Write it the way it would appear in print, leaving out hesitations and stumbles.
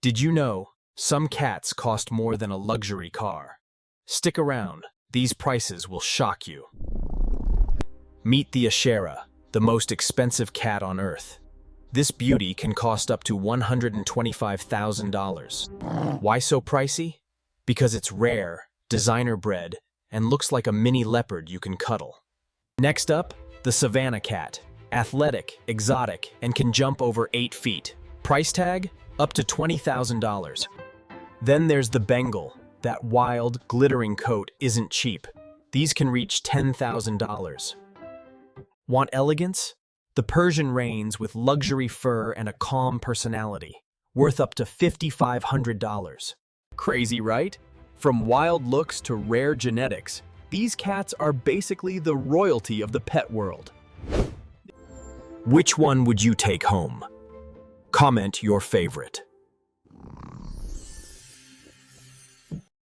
Did you know some cats cost more than a luxury car? Stick around, these prices will shock you. Meet the Ashera, the most expensive cat on Earth. This beauty can cost up to $125,000. Why so pricey? Because it's rare, designer bred, and looks like a mini leopard you can cuddle. Next up, the Savannah cat. Athletic, exotic, and can jump over 8 feet. Price tag? Up to $20,000. Then there's the Bengal. That wild, glittering coat isn't cheap. These can reach $10,000. Want elegance? The Persian reigns with luxury fur and a calm personality, worth up to $5,500. Crazy, right? From wild looks to rare genetics, these cats are basically the royalty of the pet world. Which one would you take home? Comment your favorite.